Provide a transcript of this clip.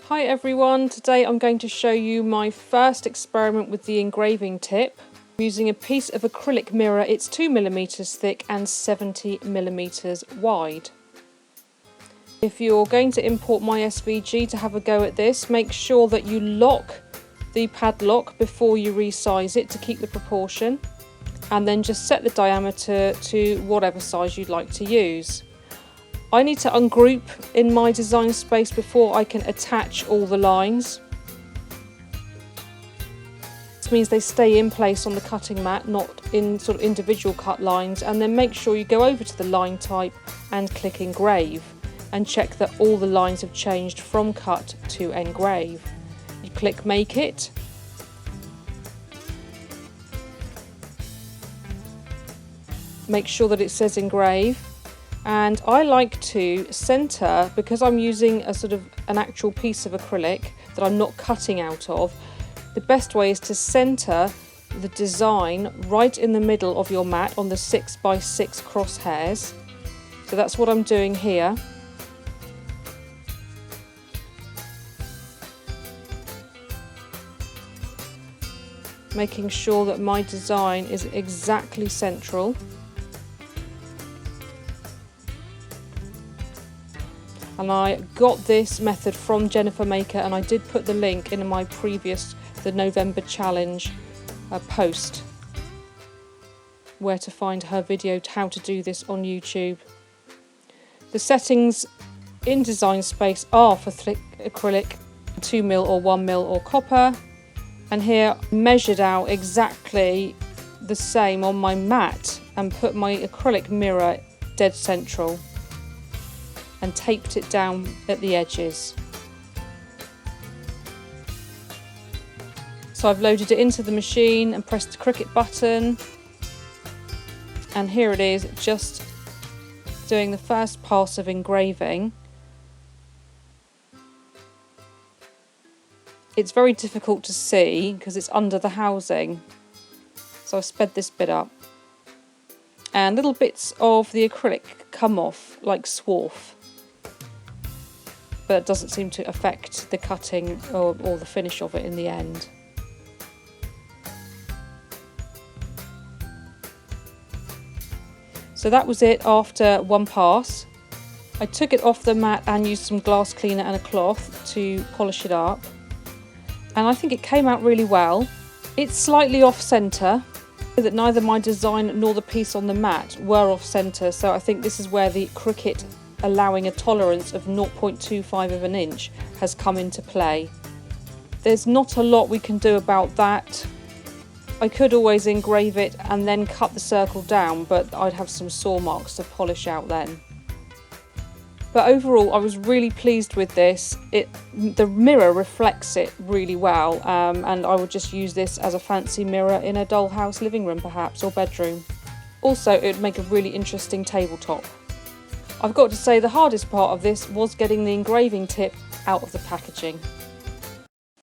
Hi everyone, today I'm going to show you my first experiment with the engraving tip. I'm using a piece of acrylic mirror. It's 2mm thick and 70mm wide. If you're going to import my SVG to have a go at this, make sure that you lock the padlock before you resize it to keep the proportion, and then just set the diameter to whatever size you'd like to use. I need to ungroup in my design space before I can attach all the lines. This means they stay in place on the cutting mat, not in sort of individual cut lines. And then make sure you go over to the line type and click engrave and check that all the lines have changed from cut to engrave. You click make it. Make sure that it says engrave. And I like to centre, because I'm using a sort of an actual piece of acrylic that I'm not cutting out of, the best way is to centre the design right in the middle of your mat on the 6x6 crosshairs. So that's what I'm doing here. Making sure that my design is exactly central. And I got this method from Cricut Maker, and I did put the link in my previous, the November challenge post, where to find her video how to do this on YouTube. The settings in Design Space are for thick acrylic, 2mm or 1mm or copper, and here I measured out exactly the same on my mat and put my acrylic mirror dead central and taped it down at the edges. So I've loaded it into the machine and pressed the Cricut button, and here it is, just doing the first pass of engraving. It's very difficult to see because it's under the housing, so I've sped this bit up, and little bits of the acrylic come off like swarf, but it doesn't seem to affect the cutting or the finish of it in the end. So that was it after one pass. I took it off the mat and used some glass cleaner and a cloth to polish it up, and I think it came out really well. It's slightly off centre, so that neither my design nor the piece on the mat were off centre, so I think this is where the Cricut allowing a tolerance of 0.25 of an inch has come into play. There's not a lot we can do about that. I could always engrave it and then cut the circle down, but I'd have some saw marks to polish out then. But overall I was really pleased with this. The mirror reflects it really well, and I would just use this as a fancy mirror in a dollhouse living room perhaps, or bedroom. Also, it would make a really interesting tabletop. I've got to say the hardest part of this was getting the engraving tip out of the packaging.